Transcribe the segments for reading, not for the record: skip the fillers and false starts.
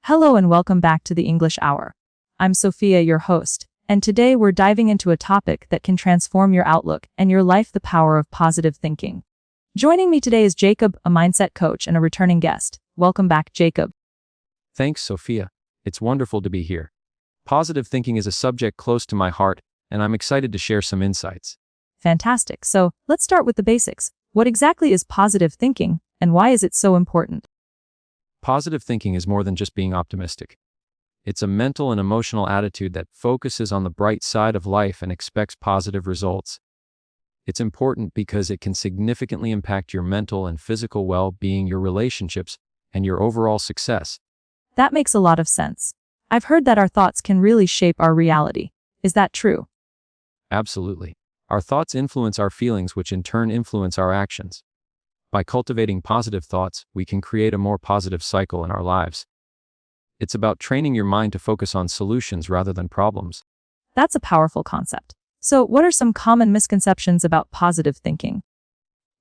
Hello and welcome back to the English Hour. I'm Sophia, your host, and today we're diving into a topic that can transform your outlook and your life: the power of positive thinking. Joining me today is Jacob, a mindset coach and a returning guest. Welcome back, Jacob. Thanks, Sophia. It's wonderful to be here. Positive thinking is a subject close to my heart, and I'm excited to share some insights. Fantastic. So let's start with the basics. What exactly is positive thinking, and why is it so important? Positive thinking is more than just being optimistic. It's a mental and emotional attitude that focuses on the bright side of life and expects positive results. It's important because it can significantly impact your mental and physical well-being, your relationships, and your overall success. That makes a lot of sense. I've heard that our thoughts can really shape our reality. Is that true? Absolutely. Our thoughts influence our feelings, which in turn influence our actions. By cultivating positive thoughts, we can create a more positive cycle in our lives. It's about training your mind to focus on solutions rather than problems. That's a powerful concept. So, what are some common misconceptions about positive thinking?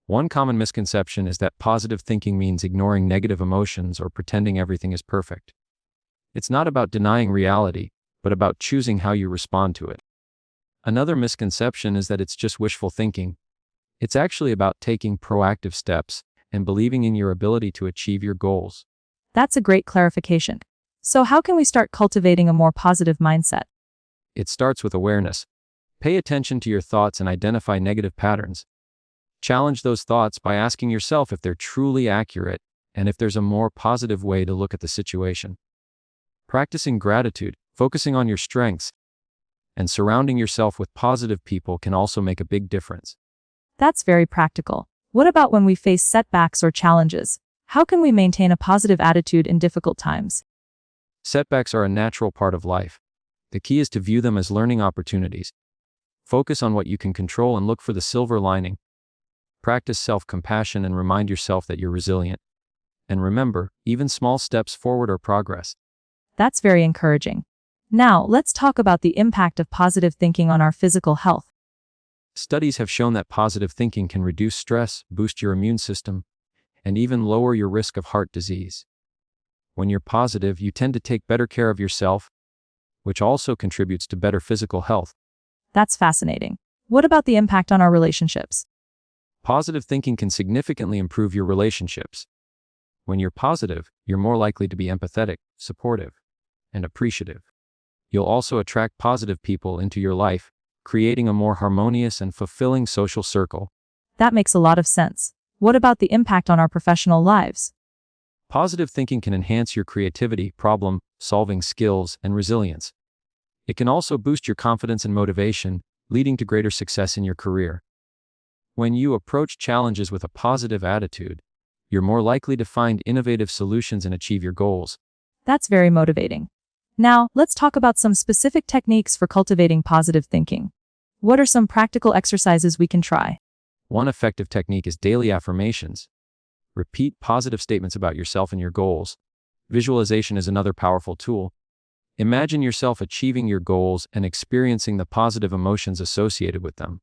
One common misconception is that positive thinking means ignoring negative emotions or pretending everything is perfect. It's not about denying reality, but about choosing how you respond to it. Another misconception is that it's just wishful thinking. It's actually about taking proactive steps and believing in your ability to achieve your goals. That's a great clarification. So, how can we start cultivating a more positive mindset? It starts with awareness. Pay attention to your thoughts and identify negative patterns. Challenge those thoughts by asking yourself if they're truly accurate and if there's a more positive way to look at the situation. Practicing gratitude, focusing on your strengths, and surrounding yourself with positive people can also make a big difference. That's very practical. What about when we face setbacks or challenges? How can we maintain a positive attitude in difficult times? Setbacks are a natural part of life. The key is to view them as learning opportunities. Focus on what you can control and look for the silver lining. Practice self-compassion and remind yourself that you're resilient. And remember, even small steps forward are progress. That's very encouraging. Now, let's talk about the impact of positive thinking on our physical health. Studies have shown that positive thinking can reduce stress, boost your immune system, and even lower your risk of heart disease. When you're positive, you tend to take better care of yourself, which also contributes to better physical health. That's fascinating. What about the impact on our relationships? Positive thinking can significantly improve your relationships. When you're positive, you're more likely to be empathetic, supportive, and appreciative. You'll also attract positive people into your life, creating a more harmonious and fulfilling social circle. That makes a lot of sense. What about the impact on our professional lives? Positive thinking can enhance your creativity, problem-solving skills, and resilience. It can also boost your confidence and motivation, leading to greater success in your career. When you approach challenges with a positive attitude, you're more likely to find innovative solutions and achieve your goals. That's very motivating. Now, let's talk about some specific techniques for cultivating positive thinking. What are some practical exercises we can try? One effective technique is daily affirmations. Repeat positive statements about yourself and your goals. Visualization is another powerful tool. Imagine yourself achieving your goals and experiencing the positive emotions associated with them.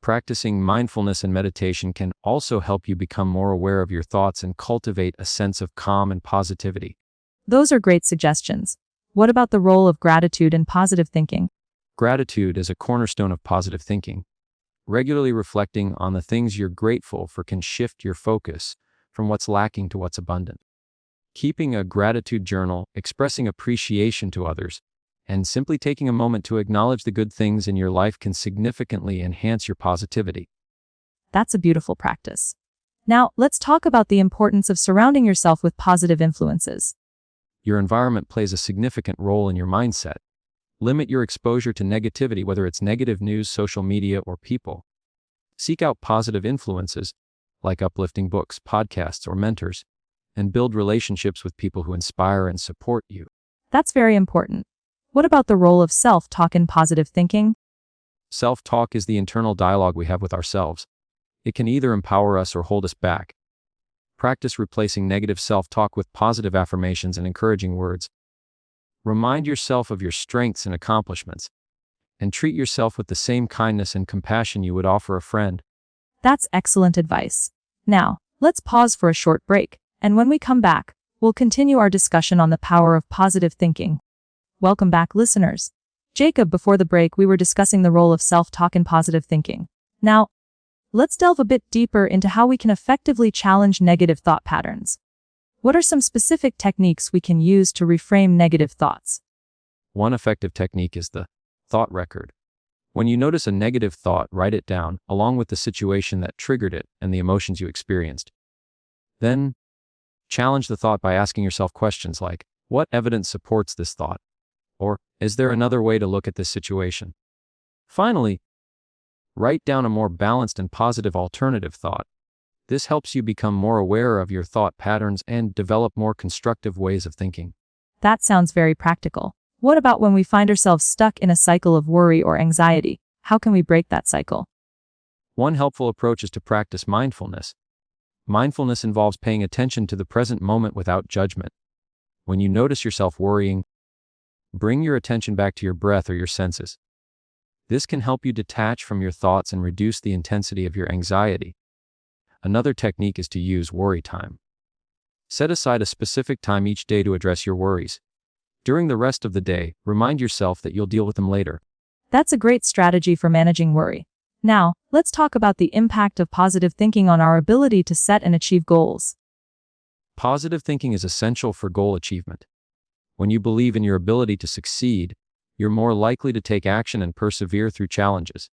Practicing mindfulness and meditation can also help you become more aware of your thoughts and cultivate a sense of calm and positivity. Those are great suggestions. What about the role of gratitude in positive thinking? Gratitude is a cornerstone of positive thinking. Regularly reflecting on the things you're grateful for can shift your focus from what's lacking to what's abundant. Keeping a gratitude journal, expressing appreciation to others, and simply taking a moment to acknowledge the good things in your life can significantly enhance your positivity. That's a beautiful practice. Now, let's talk about the importance of surrounding yourself with positive influences. Your environment plays a significant role in your mindset. Limit your exposure to negativity, whether it's negative news, social media, or people. Seek out positive influences, like uplifting books, podcasts, or mentors, and build relationships with people who inspire and support you. That's very important. What about the role of self-talk in positive thinking? Self-talk is the internal dialogue we have with ourselves. It can either empower us or hold us back. Practice replacing negative self-talk with positive affirmations and encouraging words. Remind yourself of your strengths and accomplishments, and treat yourself with the same kindness and compassion you would offer a friend. That's excellent advice. Now, let's pause for a short break, and when we come back, we'll continue our discussion on the power of positive thinking. Welcome back, listeners. Jacob, before the break, we were discussing the role of self-talk in positive thinking. Now, let's delve a bit deeper into how we can effectively challenge negative thought patterns. What are some specific techniques we can use to reframe negative thoughts? One effective technique is the thought record. When you notice a negative thought, write it down, along with the situation that triggered it and the emotions you experienced. Then, challenge the thought by asking yourself questions like, what evidence supports this thought? Or, is there another way to look at this situation? Finally, write down a more balanced and positive alternative thought. This helps you become more aware of your thought patterns and develop more constructive ways of thinking. That sounds very practical. What about when we find ourselves stuck in a cycle of worry or anxiety? How can we break that cycle? One helpful approach is to practice mindfulness. Mindfulness involves paying attention to the present moment without judgment. When you notice yourself worrying, bring your attention back to your breath or your senses. This can help you detach from your thoughts and reduce the intensity of your anxiety. Another technique is to use worry time. Set aside a specific time each day to address your worries. During the rest of the day, remind yourself that you'll deal with them later. That's a great strategy for managing worry. Now, let's talk about the impact of positive thinking on our ability to set and achieve goals. Positive thinking is essential for goal achievement. When you believe in your ability to succeed, you're more likely to take action and persevere through challenges.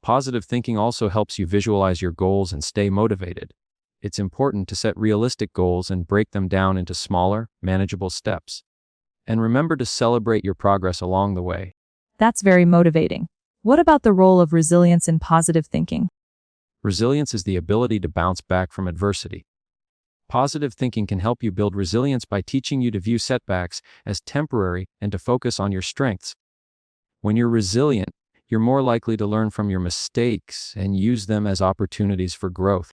Positive thinking also helps you visualize your goals and stay motivated. It's important to set realistic goals and break them down into smaller, manageable steps. And remember to celebrate your progress along the way. That's very motivating. What about the role of resilience in positive thinking? Resilience is the ability to bounce back from adversity. Positive thinking can help you build resilience by teaching you to view setbacks as temporary and to focus on your strengths. When you're resilient, you're more likely to learn from your mistakes and use them as opportunities for growth.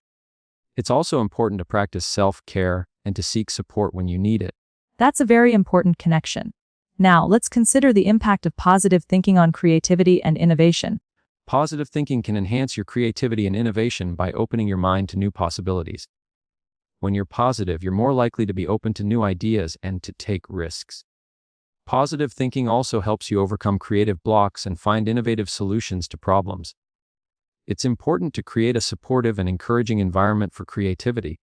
It's also important to practice self-care and to seek support when you need it. That's a very important connection. Now, let's consider the impact of positive thinking on creativity and innovation. Positive thinking can enhance your creativity and innovation by opening your mind to new possibilities. When you're positive, you're more likely to be open to new ideas and to take risks. Positive thinking also helps you overcome creative blocks and find innovative solutions to problems. It's important to create a supportive and encouraging environment for creativity.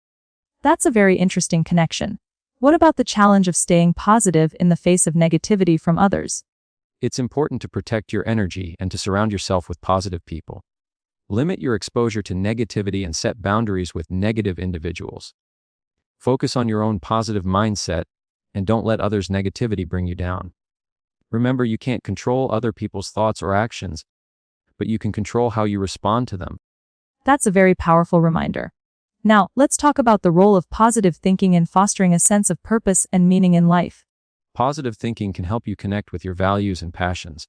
That's a very interesting connection. What about the challenge of staying positive in the face of negativity from others? It's important to protect your energy and to surround yourself with positive people. Limit your exposure to negativity and set boundaries with negative individuals. Focus on your own positive mindset and don't let others' negativity bring you down. Remember, you can't control other people's thoughts or actions, but you can control how you respond to them. That's a very powerful reminder. Now, let's talk about the role of positive thinking in fostering a sense of purpose and meaning in life. Positive thinking can help you connect with your values and passions.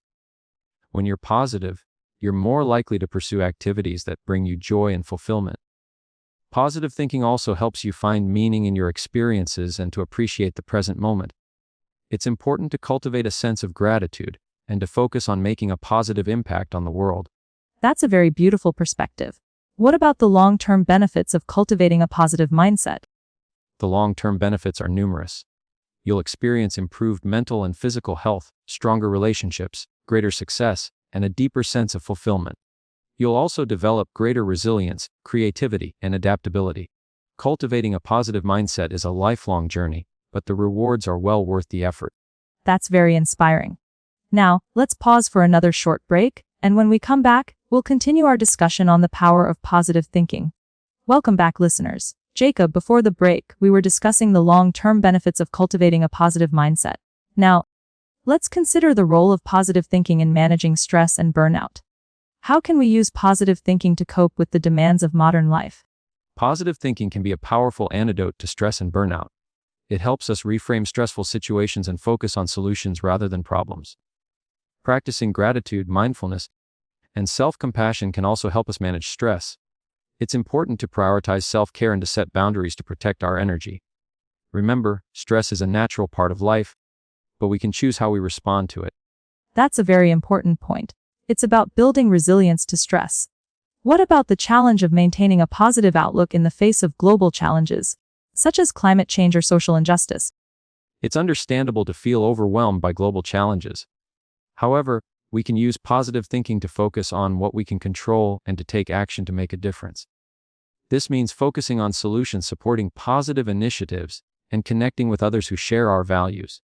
When you're positive, you're more likely to pursue activities that bring you joy and fulfillment. Positive thinking also helps you find meaning in your experiences and to appreciate the present moment. It's important to cultivate a sense of gratitude and to focus on making a positive impact on the world. That's a very beautiful perspective. What about the long-term benefits of cultivating a positive mindset? The long-term benefits are numerous. You'll experience improved mental and physical health, stronger relationships, greater success, and a deeper sense of fulfillment. You'll also develop greater resilience, creativity, and adaptability. Cultivating a positive mindset is a lifelong journey, but the rewards are well worth the effort. That's very inspiring. Now, let's pause for another short break, and when we come back, we'll continue our discussion on the power of positive thinking. Welcome back, listeners. Jacob, before the break, we were discussing the long-term benefits of cultivating a positive mindset. Now, let's consider the role of positive thinking in managing stress and burnout. How can we use positive thinking to cope with the demands of modern life? Positive thinking can be a powerful antidote to stress and burnout. It helps us reframe stressful situations and focus on solutions rather than problems. Practicing gratitude, mindfulness, and self-compassion can also help us manage stress. It's important to prioritize self-care and to set boundaries to protect our energy. Remember, stress is a natural part of life, but we can choose how we respond to it. That's a very important point. It's about building resilience to stress. What about the challenge of maintaining a positive outlook in the face of global challenges? such as climate change or social injustice. It's understandable to feel overwhelmed by global challenges. However, we can use positive thinking to focus on what we can control and to take action to make a difference. This means focusing on solutions, supporting positive initiatives, and connecting with others who share our values.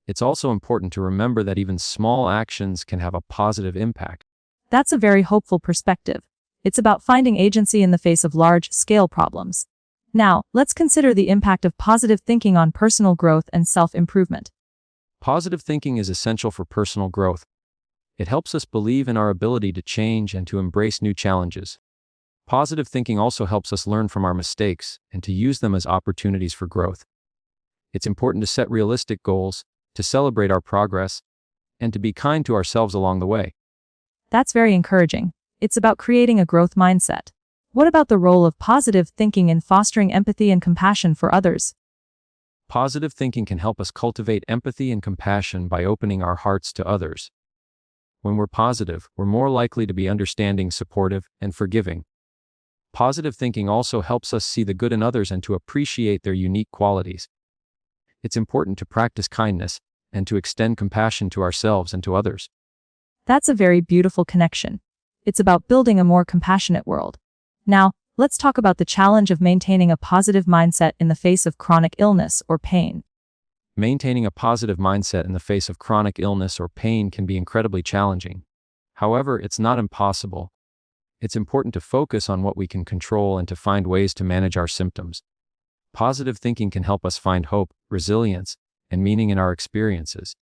It's also important to remember that even small actions can have a positive impact. That's a very hopeful perspective. It's about finding agency in the face of large-scale problems. Now, let's consider the impact of positive thinking on personal growth and self-improvement. Positive thinking is essential for personal growth. It helps us believe in our ability to change and to embrace new challenges. Positive thinking also helps us learn from our mistakes and to use them as opportunities for growth. It's important to set realistic goals, to celebrate our progress, and to be kind to ourselves along the way. That's very encouraging. It's about creating a growth mindset. What about the role of positive thinking in fostering empathy and compassion for others? Positive thinking can help us cultivate empathy and compassion by opening our hearts to others. When we're positive, we're more likely to be understanding, supportive, and forgiving. Positive thinking also helps us see the good in others and to appreciate their unique qualities. It's important to practice kindness and to extend compassion to ourselves and to others. That's a very beautiful connection. It's about building a more compassionate world. Now, let's talk about the challenge of maintaining a positive mindset in the face of chronic illness or pain. Maintaining a positive mindset in the face of chronic illness or pain can be incredibly challenging. However, it's not impossible. It's important to focus on what we can control and to find ways to manage our symptoms. Positive thinking can help us find hope, resilience, and meaning in our experiences.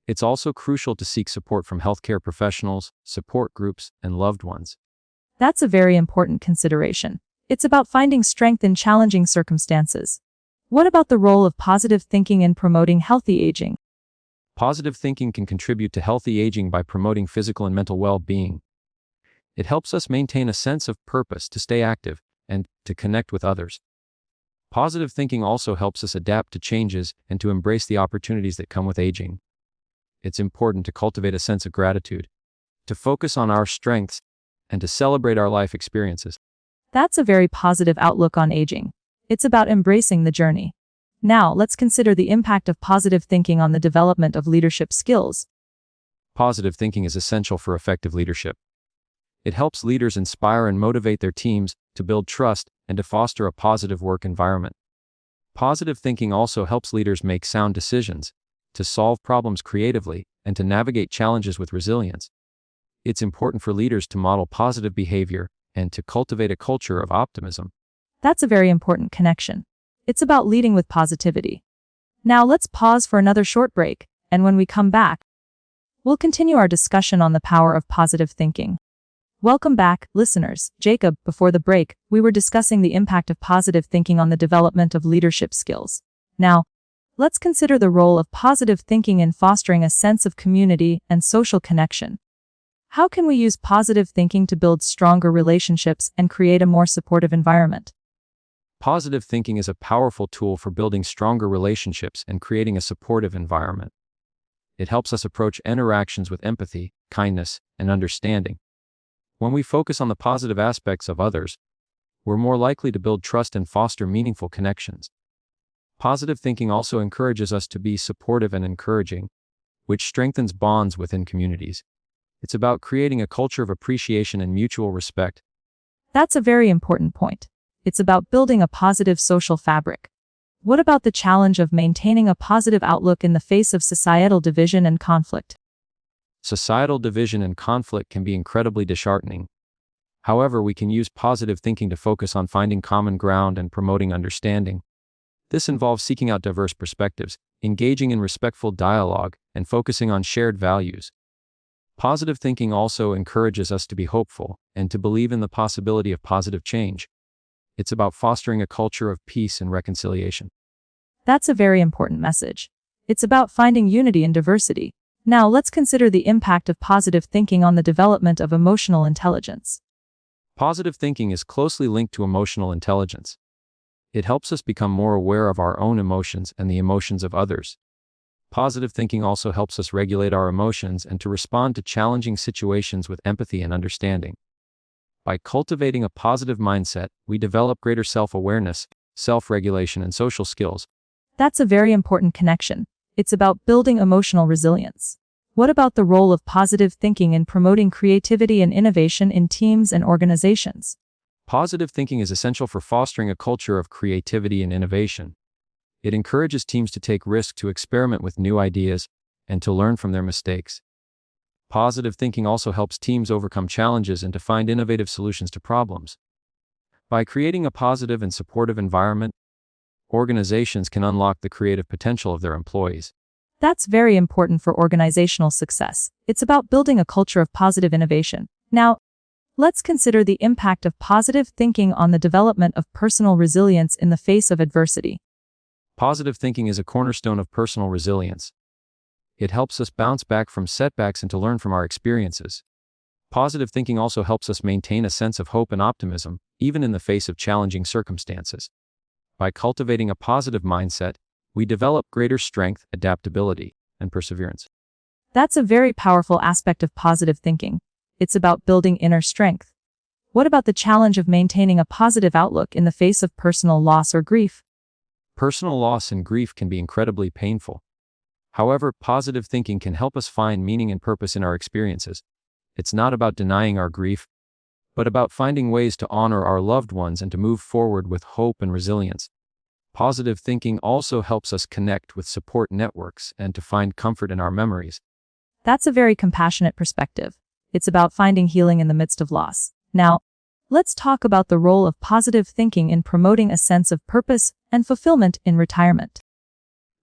It's also crucial to seek support from healthcare professionals, support groups, and loved ones. That's a very important consideration. It's about finding strength in challenging circumstances. What about the role of positive thinking in promoting healthy aging? Positive thinking can contribute to healthy aging by promoting physical and mental well-being. It helps us maintain a sense of purpose, to stay active, and to connect with others. Positive thinking also helps us adapt to changes and to embrace the opportunities that come with aging. It's important to cultivate a sense of gratitude, to focus on our strengths, and to celebrate our life experiences. That's a very positive outlook on aging. It's about embracing the journey. Now, let's consider the impact of positive thinking on the development of leadership skills. Positive thinking is essential for effective leadership. It helps leaders inspire and motivate their teams, to build trust, and to foster a positive work environment. Positive thinking also helps leaders make sound decisions, to solve problems creatively, and to navigate challenges with resilience. It's important for leaders to model positive behavior and to cultivate a culture of optimism. That's a very important connection. It's about leading with positivity. Now let's pause for another short break, and when we come back, we'll continue our discussion on the power of positive thinking. Welcome back, listeners. Jacob, before the break, we were discussing the impact of positive thinking on the development of leadership skills. Now, let's consider the role of positive thinking in fostering a sense of community and social connection. How can we use positive thinking to build stronger relationships and create a more supportive environment? Positive thinking is a powerful tool for building stronger relationships and creating a supportive environment. It helps us approach interactions with empathy, kindness, and understanding. When we focus on the positive aspects of others, we're more likely to build trust and foster meaningful connections. Positive thinking also encourages us to be supportive and encouraging, which strengthens bonds within communities. It's about creating a culture of appreciation and mutual respect. That's a very important point. It's about building a positive social fabric. What about the challenge of maintaining a positive outlook in the face of societal division and conflict? Societal division and conflict can be incredibly disheartening. However, we can use positive thinking to focus on finding common ground and promoting understanding. This involves seeking out diverse perspectives, engaging in respectful dialogue, and focusing on shared values. Positive thinking also encourages us to be hopeful and to believe in the possibility of positive change. It's about fostering a culture of peace and reconciliation. That's a very important message. It's about finding unity in diversity. Now let's consider the impact of positive thinking on the development of emotional intelligence. Positive thinking is closely linked to emotional intelligence. It helps us become more aware of our own emotions and the emotions of others. Positive thinking also helps us regulate our emotions and to respond to challenging situations with empathy and understanding. By cultivating a positive mindset, we develop greater self-awareness self-regulation, and social skills. That's a very important connection. It's about building emotional resilience. What about the role of positive thinking in promoting creativity and innovation in teams and organizations? Positive thinking is essential for fostering a culture of creativity and innovation. It encourages teams to take risks, to experiment with new ideas, and to learn from their mistakes. Positive thinking also helps teams overcome challenges and to find innovative solutions to problems. By creating a positive and supportive environment, organizations can unlock the creative potential of their employees. That's very important for organizational success. It's about building a culture of positive innovation. Now, let's consider the impact of positive thinking on the development of personal resilience in the face of adversity. Positive thinking is a cornerstone of personal resilience. It helps us bounce back from setbacks and to learn from our experiences. Positive thinking also helps us maintain a sense of hope and optimism, even in the face of challenging circumstances. By cultivating a positive mindset, we develop greater strength, adaptability, and perseverance. That's a very powerful aspect of positive thinking. It's about building inner strength. What about the challenge of maintaining a positive outlook in the face of personal loss or grief? Personal loss and grief can be incredibly painful. However, positive thinking can help us find meaning and purpose in our experiences. It's not about denying our grief, but about finding ways to honor our loved ones and to move forward with hope and resilience. Positive thinking also helps us connect with support networks and to find comfort in our memories. That's a very compassionate perspective. It's about finding healing in the midst of loss. Now, let's talk about the role of positive thinking in promoting a sense of purpose and fulfillment in retirement.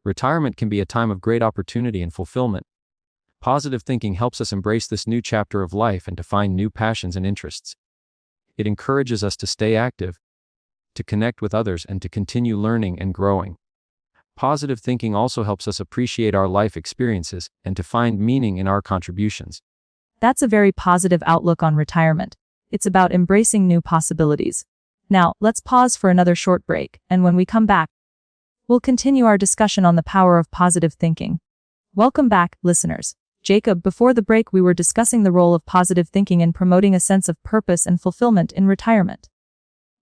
Retirement can be a time of great opportunity and fulfillment. Positive thinking helps us embrace this new chapter of life and to find new passions and interests. It encourages us to stay active, to connect with others, and to continue learning and growing. Positive thinking also helps us appreciate our life experiences and to find meaning in our contributions. That's a very positive outlook on retirement. It's about embracing new possibilities. Now, let's pause for another short break, and when we come back, we'll continue our discussion on the power of positive thinking. Welcome back, listeners. Jacob, before the break we were discussing the role of positive thinking in promoting a sense of purpose and fulfillment in retirement.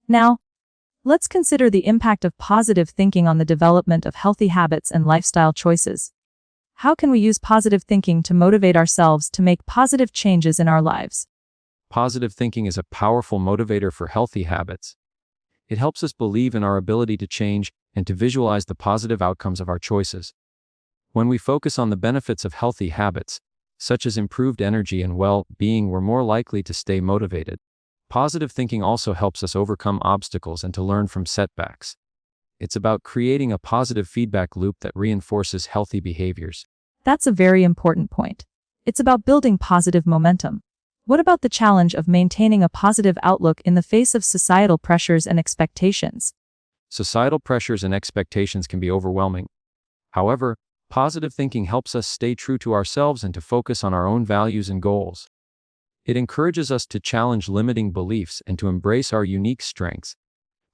Now, let's consider the impact of positive thinking on the development of healthy habits and lifestyle choices. How can we use positive thinking to motivate ourselves to make positive changes in our lives? Positive thinking is a powerful motivator for healthy habits. It helps us believe in our ability to change and to visualize the positive outcomes of our choices. When we focus on the benefits of healthy habits, such as improved energy and well-being, we're more likely to stay motivated. Positive thinking also helps us overcome obstacles and to learn from setbacks. It's about creating a positive feedback loop that reinforces healthy behaviors. That's a very important point. It's about building positive momentum. What about the challenge of maintaining a positive outlook in the face of societal pressures and expectations? Societal pressures and expectations can be overwhelming. However, positive thinking helps us stay true to ourselves and to focus on our own values and goals. It encourages us to challenge limiting beliefs and to embrace our unique strengths.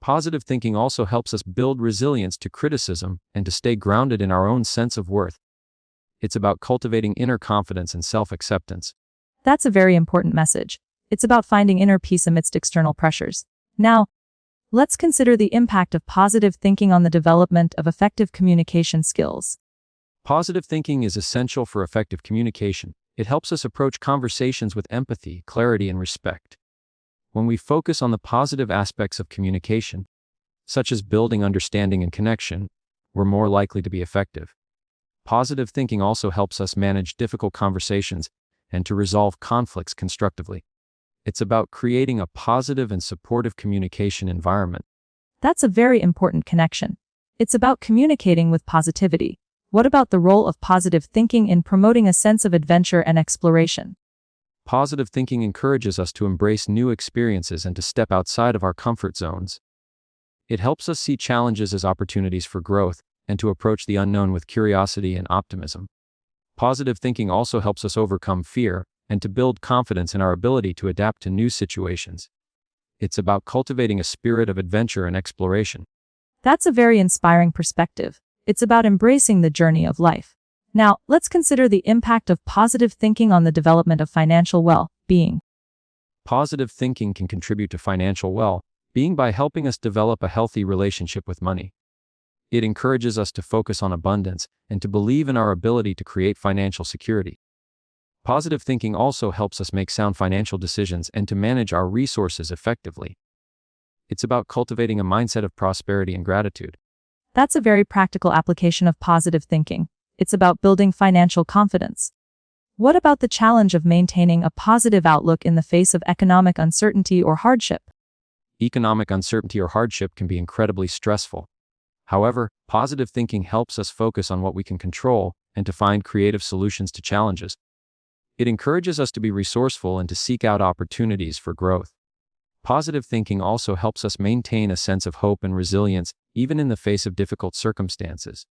Positive thinking also helps us build resilience to criticism and to stay grounded in our own sense of worth. It's about cultivating inner confidence and self-acceptance. That's a very important message. It's about finding inner peace amidst external pressures. Now, let's consider the impact of positive thinking on the development of effective communication skills. Positive thinking is essential for effective communication. It helps us approach conversations with empathy, clarity, and respect. When we focus on the positive aspects of communication, such as building understanding and connection, we're more likely to be effective. Positive thinking also helps us manage difficult conversations and to resolve conflicts constructively. It's about creating a positive and supportive communication environment. That's a very important connection. It's about communicating with positivity. What about the role of positive thinking in promoting a sense of adventure and exploration? Positive thinking encourages us to embrace new experiences and to step outside of our comfort zones. It helps us see challenges as opportunities for growth and to approach the unknown with curiosity and optimism. Positive thinking also helps us overcome fear and to build confidence in our ability to adapt to new situations. It's about cultivating a spirit of adventure and exploration. That's a very inspiring perspective. It's about embracing the journey of life. Now, let's consider the impact of positive thinking on the development of financial well-being. Positive thinking can contribute to financial well-being being by helping us develop a healthy relationship with money. It encourages us to focus on abundance and to believe in our ability to create financial security. Positive thinking also helps us make sound financial decisions and to manage our resources effectively. It's about cultivating a mindset of prosperity and gratitude. That's a very practical application of positive thinking. It's about building financial confidence. What about the challenge of maintaining a positive outlook in the face of economic uncertainty or hardship? Economic uncertainty or hardship can be incredibly stressful. However, positive thinking helps us focus on what we can control and to find creative solutions to challenges. It encourages us to be resourceful and to seek out opportunities for growth. Positive thinking also helps us maintain a sense of hope and resilience, even in the face of difficult circumstances.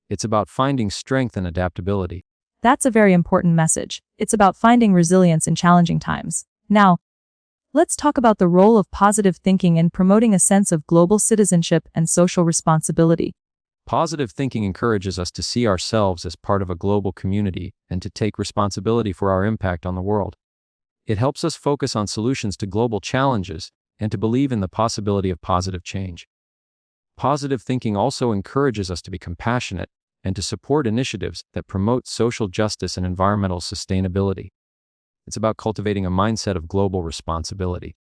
It's about finding strength and adaptability. That's a very important message. It's about finding resilience in challenging times. Now, let's talk about the role of positive thinking in promoting a sense of global citizenship and social responsibility. Positive thinking encourages us to see ourselves as part of a global community and to take responsibility for our impact on the world. It helps us focus on solutions to global challenges and to believe in the possibility of positive change. Positive thinking also encourages us to be compassionate and to support initiatives that promote social justice and environmental sustainability. It's about cultivating a mindset of global responsibility.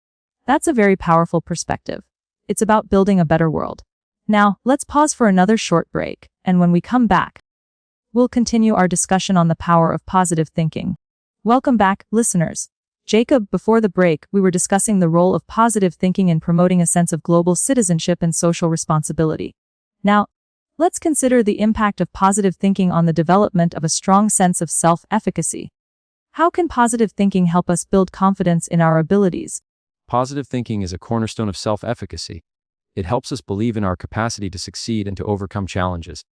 That's a very powerful perspective. It's about building a better world. Now, let's pause for another short break, and when we come back, we'll continue our discussion on the power of positive thinking. Welcome back, listeners. Jacob, before the break, we were discussing the role of positive thinking in promoting a sense of global citizenship and social responsibility. Now, let's consider the impact of positive thinking on the development of a strong sense of self-efficacy. How can positive thinking help us build confidence in our abilities? Positive thinking is a cornerstone of self-efficacy. It helps us believe in our capacity to succeed and to overcome challenges.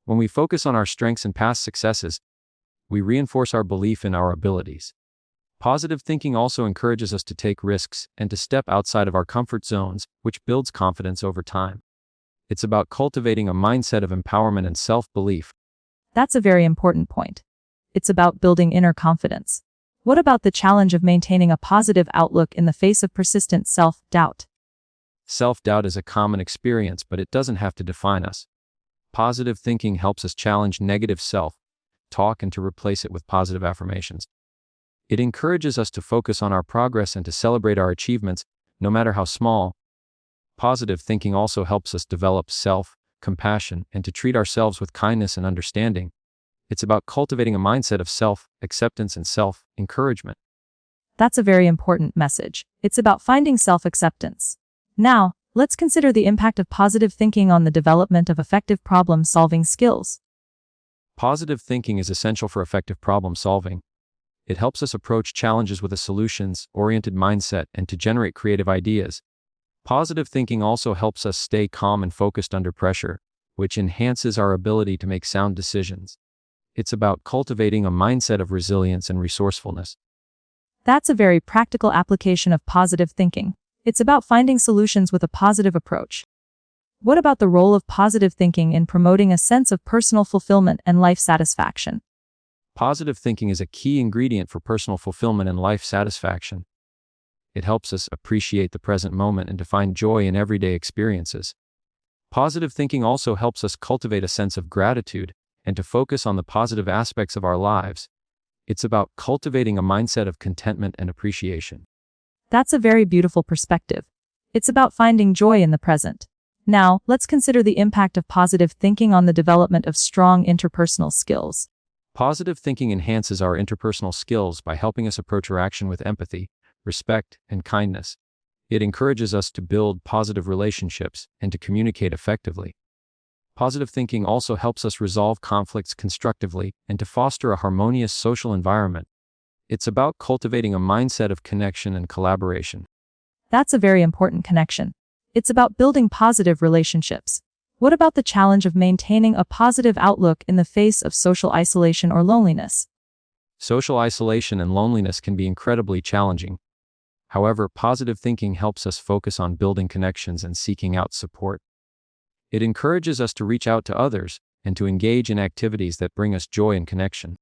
When we focus on our strengths and past successes, we reinforce our belief in our abilities. Positive thinking also encourages us to take risks and to step outside of our comfort zones, which builds confidence over time. It's about cultivating a mindset of empowerment and self-belief. That's a very important point. It's about building inner confidence. What about the challenge of maintaining a positive outlook in the face of persistent self-doubt? Self-doubt is a common experience, but it doesn't have to define us. Positive thinking helps us challenge negative self-talk and to replace it with positive affirmations. It encourages us to focus on our progress and to celebrate our achievements, no matter how small. Positive thinking also helps us develop self-compassion and to treat ourselves with kindness and understanding. It's about cultivating a mindset of self-acceptance and self-encouragement. That's a very important message. It's about finding self-acceptance. Now, let's consider the impact of positive thinking on the development of effective problem-solving skills. Positive thinking is essential for effective problem-solving. It helps us approach challenges with a solutions-oriented mindset and to generate creative ideas. Positive thinking also helps us stay calm and focused under pressure, which enhances our ability to make sound decisions. It's about cultivating a mindset of resilience and resourcefulness. That's a very practical application of positive thinking. It's about finding solutions with a positive approach. What about the role of positive thinking in promoting a sense of personal fulfillment and life satisfaction? Positive thinking is a key ingredient for personal fulfillment and life satisfaction. It helps us appreciate the present moment and to find joy in everyday experiences. Positive thinking also helps us cultivate a sense of gratitude and to focus on the positive aspects of our lives. It's about cultivating a mindset of contentment and appreciation. That's a very beautiful perspective. It's about finding joy in the present. Now, let's consider the impact of positive thinking on the development of strong interpersonal skills. Positive thinking enhances our interpersonal skills by helping us approach interaction with empathy, respect, and kindness. It encourages us to build positive relationships and to communicate effectively. Positive thinking also helps us resolve conflicts constructively and to foster a harmonious social environment. It's about cultivating a mindset of connection and collaboration. That's a very important connection. It's about building positive relationships. What about the challenge of maintaining a positive outlook in the face of social isolation or loneliness? Social isolation and loneliness can be incredibly challenging. However, positive thinking helps us focus on building connections and seeking out support. It encourages us to reach out to others and to engage in activities that bring us joy and connection.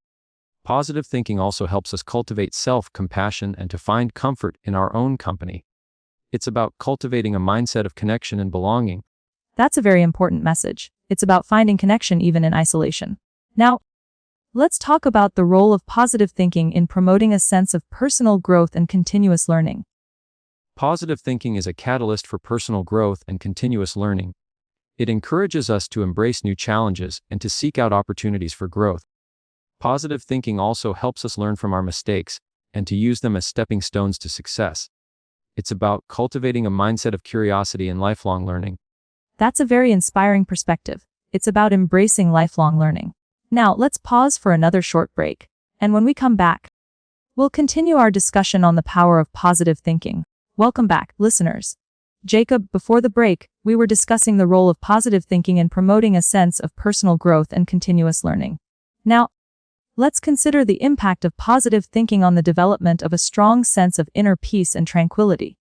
Positive thinking also helps us cultivate self-compassion and to find comfort in our own company. It's about cultivating a mindset of connection and belonging. That's a very important message. It's about finding connection even in isolation. Now, let's talk about the role of positive thinking in promoting a sense of personal growth and continuous learning. Positive thinking is a catalyst for personal growth and continuous learning. It encourages us to embrace new challenges and to seek out opportunities for growth. Positive thinking also helps us learn from our mistakes and to use them as stepping stones to success. It's about cultivating a mindset of curiosity and lifelong learning. That's a very inspiring perspective. It's about embracing lifelong learning. Now, let's pause for another short break. And when we come back, we'll continue our discussion on the power of positive thinking. Welcome back, listeners. Jacob, before the break, we were discussing the role of positive thinking in promoting a sense of personal growth and continuous learning. Now, let's consider the impact of positive thinking on the development of a strong sense of inner peace and tranquility.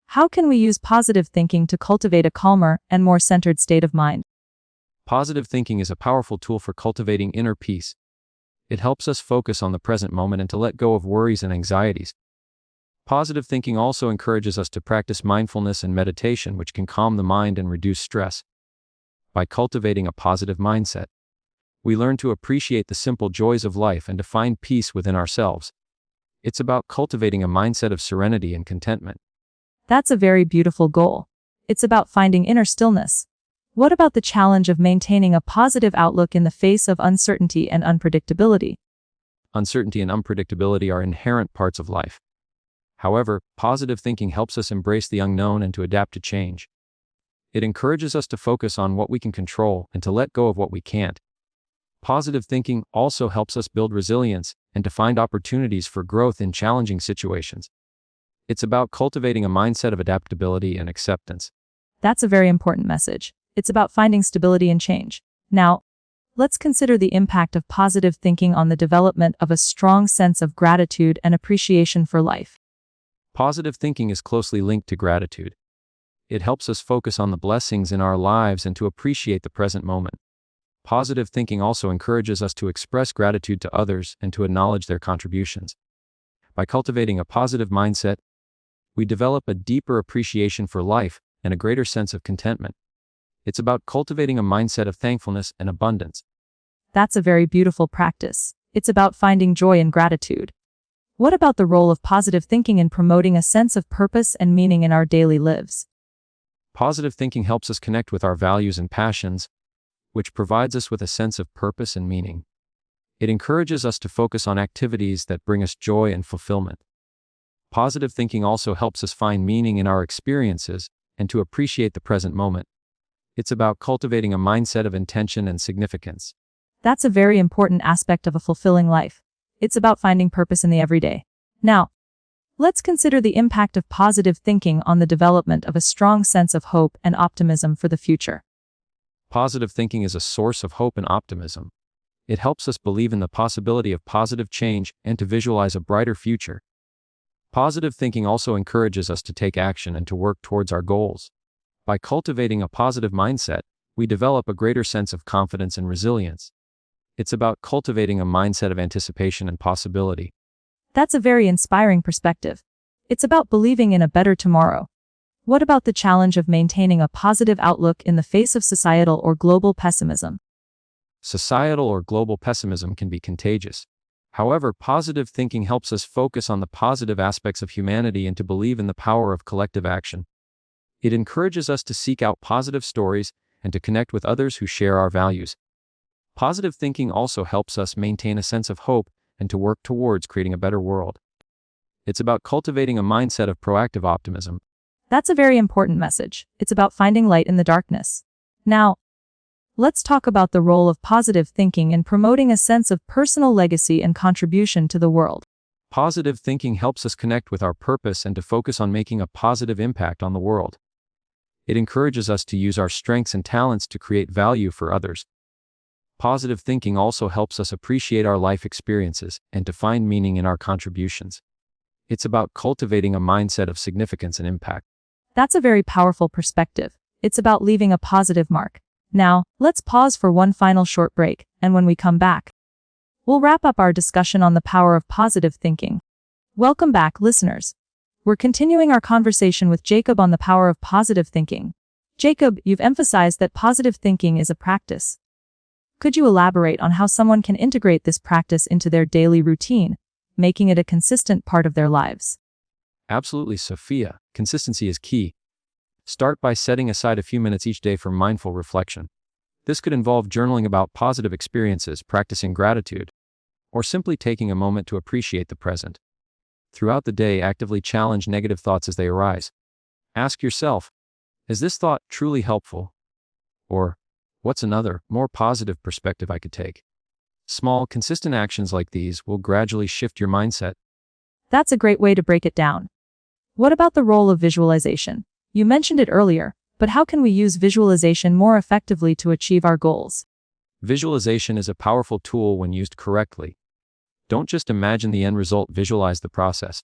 How can we use positive thinking to cultivate a calmer and more centered state of mind? Positive thinking is a powerful tool for cultivating inner peace. It helps us focus on the present moment and to let go of worries and anxieties. Positive thinking also encourages us to practice mindfulness and meditation, which can calm the mind and reduce stress. By cultivating a positive mindset, we learn to appreciate the simple joys of life and to find peace within ourselves. It's about cultivating a mindset of serenity and contentment. That's a very beautiful goal. It's about finding inner stillness. What about the challenge of maintaining a positive outlook in the face of uncertainty and unpredictability? Uncertainty and unpredictability are inherent parts of life. However, positive thinking helps us embrace the unknown and to adapt to change. It encourages us to focus on what we can control and to let go of what we can't. Positive thinking also helps us build resilience and to find opportunities for growth in challenging situations. It's about cultivating a mindset of adaptability and acceptance. That's a very important message. It's about finding stability in change. Now, let's consider the impact of positive thinking on the development of a strong sense of gratitude and appreciation for life. Positive thinking is closely linked to gratitude. It helps us focus on the blessings in our lives and to appreciate the present moment. Positive thinking also encourages us to express gratitude to others and to acknowledge their contributions. By cultivating a positive mindset, we develop a deeper appreciation for life and a greater sense of contentment. It's about cultivating a mindset of thankfulness and abundance. That's a very beautiful practice. It's about finding joy in gratitude. What about the role of positive thinking in promoting a sense of purpose and meaning in our daily lives? Positive thinking helps us connect with our values and passions, which provides us with a sense of purpose and meaning. It encourages us to focus on activities that bring us joy and fulfillment. Positive thinking also helps us find meaning in our experiences and to appreciate the present moment. It's about cultivating a mindset of intention and significance. That's a very important aspect of a fulfilling life. It's about finding purpose in the everyday. Now, let's consider the impact of positive thinking on the development of a strong sense of hope and optimism for the future. Positive thinking is a source of hope and optimism. It helps us believe in the possibility of positive change and to visualize a brighter future. Positive thinking also encourages us to take action and to work towards our goals. By cultivating a positive mindset, we develop a greater sense of confidence and resilience. It's about cultivating a mindset of anticipation and possibility. That's a very inspiring perspective. It's about believing in a better tomorrow. What about the challenge of maintaining a positive outlook in the face of societal or global pessimism? Societal or global pessimism can be contagious. However, positive thinking helps us focus on the positive aspects of humanity and to believe in the power of collective action. It encourages us to seek out positive stories and to connect with others who share our values. Positive thinking also helps us maintain a sense of hope and to work towards creating a better world. It's about cultivating a mindset of proactive optimism. That's a very important message. It's about finding light in the darkness. Now, let's talk about the role of positive thinking in promoting a sense of personal legacy and contribution to the world. Positive thinking helps us connect with our purpose and to focus on making a positive impact on the world. It encourages us to use our strengths and talents to create value for others. Positive thinking also helps us appreciate our life experiences and to find meaning in our contributions. It's about cultivating a mindset of significance and impact. That's a very powerful perspective. It's about leaving a positive mark. Now, let's pause for one final short break, and when we come back, we'll wrap up our discussion on the power of positive thinking. Welcome back, listeners. We're continuing our conversation with Jacob on the power of positive thinking. Jacob, you've emphasized that positive thinking is a practice. Could you elaborate on how someone can integrate this practice into their daily routine, making it a consistent part of their lives? Absolutely, Sophia. Consistency is key. Start by setting aside a few minutes each day for mindful reflection. This could involve journaling about positive experiences, practicing gratitude, or simply taking a moment to appreciate the present. Throughout the day, actively challenge negative thoughts as they arise. Ask yourself, is this thought truly helpful? Or, what's another, more positive perspective I could take? Small, consistent actions like these will gradually shift your mindset. That's a great way to break it down. What about the role of visualization? You mentioned it earlier, but how can we use visualization more effectively to achieve our goals? Visualization is a powerful tool when used correctly. Don't just imagine the end result, visualize the process.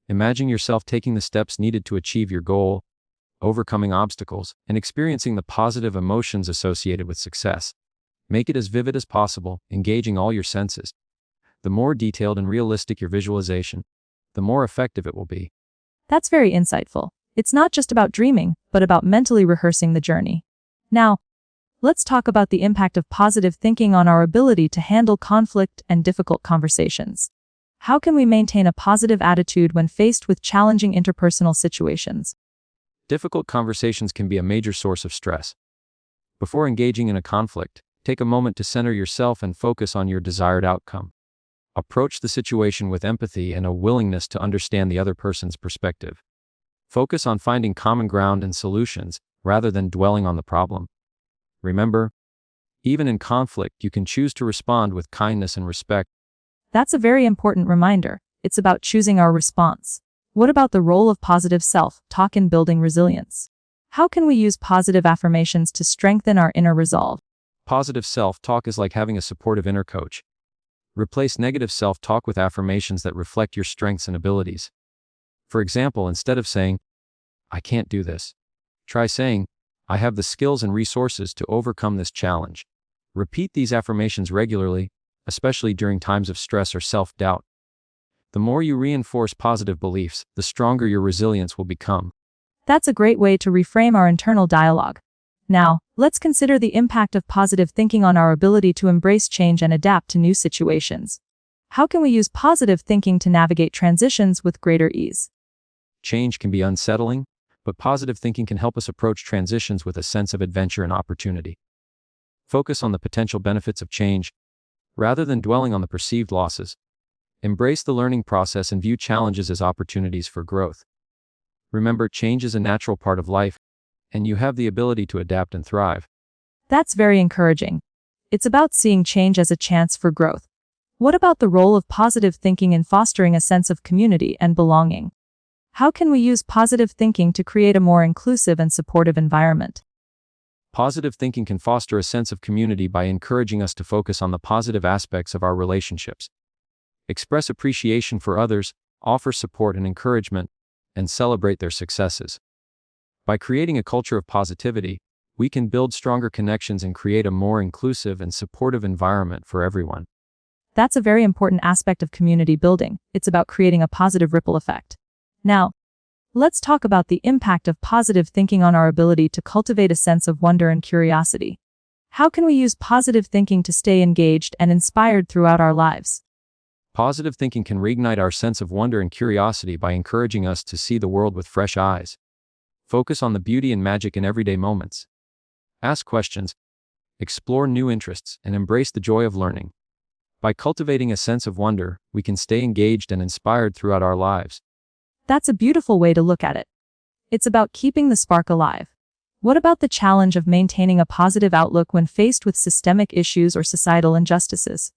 Imagine yourself taking the steps needed to achieve your goal, overcoming obstacles, and experiencing the positive emotions associated with success. Make it as vivid as possible, engaging all your senses. The more detailed and realistic your visualization, the more effective it will be. That's very insightful. It's not just about dreaming, but about mentally rehearsing the journey. Now, let's talk about the impact of positive thinking on our ability to handle conflict and difficult conversations. How can we maintain a positive attitude when faced with challenging interpersonal situations? Difficult conversations can be a major source of stress. Before engaging in a conflict, take a moment to center yourself and focus on your desired outcome. Approach the situation with empathy and a willingness to understand the other person's perspective. Focus on finding common ground and solutions, rather than dwelling on the problem. Remember, even in conflict, you can choose to respond with kindness and respect. That's a very important reminder. It's about choosing our response. What about the role of positive self-talk in building resilience? How can we use positive affirmations to strengthen our inner resolve? Positive self-talk is like having a supportive inner coach. Replace negative self-talk with affirmations that reflect your strengths and abilities. For example, instead of saying, "I can't do this," try saying, "I have the skills and resources to overcome this challenge." Repeat these affirmations regularly, especially during times of stress or self-doubt. The more you reinforce positive beliefs, the stronger your resilience will become. That's a great way to reframe our internal dialogue. Now, let's consider the impact of positive thinking on our ability to embrace change and adapt to new situations. How can we use positive thinking to navigate transitions with greater ease? Change can be unsettling, but positive thinking can help us approach transitions with a sense of adventure and opportunity. Focus on the potential benefits of change, rather than dwelling on the perceived losses. Embrace the learning process and view challenges as opportunities for growth. Remember, change is a natural part of life, and you have the ability to adapt and thrive. That's very encouraging. It's about seeing change as a chance for growth. What about the role of positive thinking in fostering a sense of community and belonging? How can we use positive thinking to create a more inclusive and supportive environment? Positive thinking can foster a sense of community by encouraging us to focus on the positive aspects of our relationships. Express appreciation for others, offer support and encouragement, and celebrate their successes. By creating a culture of positivity, we can build stronger connections and create a more inclusive and supportive environment for everyone. That's a very important aspect of community building. It's about creating a positive ripple effect. Now, let's talk about the impact of positive thinking on our ability to cultivate a sense of wonder and curiosity. How can we use positive thinking to stay engaged and inspired throughout our lives? Positive thinking can reignite our sense of wonder and curiosity by encouraging us to see the world with fresh eyes. Focus on the beauty and magic in everyday moments. Ask questions, explore new interests, and embrace the joy of learning. By cultivating a sense of wonder, we can stay engaged and inspired throughout our lives. That's a beautiful way to look at it. It's about keeping the spark alive. What about the challenge of maintaining a positive outlook when faced with systemic issues or societal injustices?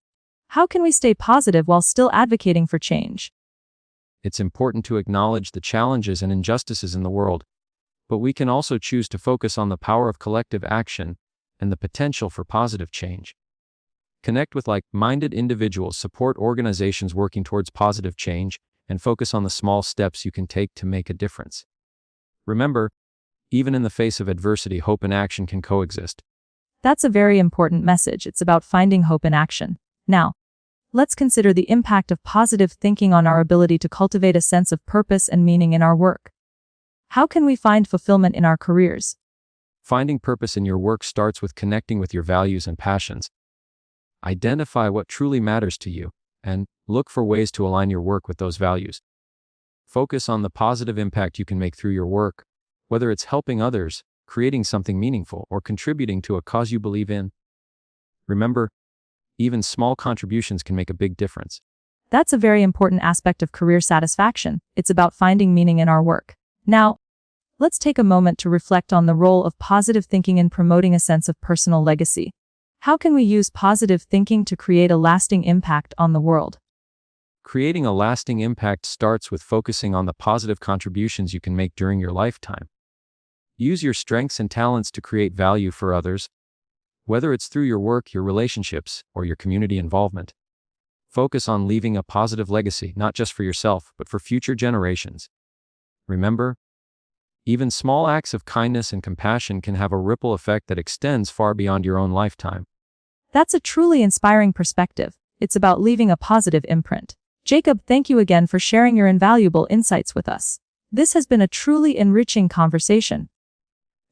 How can we stay positive while still advocating for change? It's important to acknowledge the challenges and injustices in the world, but we can also choose to focus on the power of collective action and the potential for positive change. Connect with like-minded individuals, support organizations working towards positive change, and focus on the small steps you can take to make a difference. Remember, even in the face of adversity, hope and action can coexist. That's a very important message. It's about finding hope in action. Now, let's consider the impact of positive thinking on our ability to cultivate a sense of purpose and meaning in our work. How can we find fulfillment in our careers? Finding purpose in your work starts with connecting with your values and passions. Identify what truly matters to you, and look for ways to align your work with those values. Focus on the positive impact you can make through your work, whether it's helping others, creating something meaningful, or contributing to a cause you believe in. Remember, even small contributions can make a big difference. That's a very important aspect of career satisfaction. It's about finding meaning in our work. Now, let's take a moment to reflect on the role of positive thinking in promoting a sense of personal legacy. How can we use positive thinking to create a lasting impact on the world? Creating a lasting impact starts with focusing on the positive contributions you can make during your lifetime. Use your strengths and talents to create value for others, whether it's through your work, your relationships, or your community involvement. Focus on leaving a positive legacy, not just for yourself, but for future generations. Remember, even small acts of kindness and compassion can have a ripple effect that extends far beyond your own lifetime. That's a truly inspiring perspective. It's about leaving a positive imprint. Jacob, thank you again for sharing your invaluable insights with us. This has been a truly enriching conversation.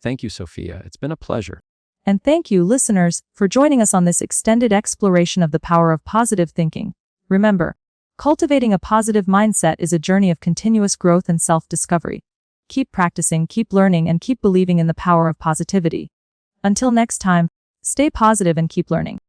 Thank you, Sophia. It's been a pleasure. And thank you, listeners, for joining us on this extended exploration of the power of positive thinking. Remember, cultivating a positive mindset is a journey of continuous growth and self-discovery. Keep practicing, keep learning, and keep believing in the power of positivity. Until next time, stay positive and keep learning.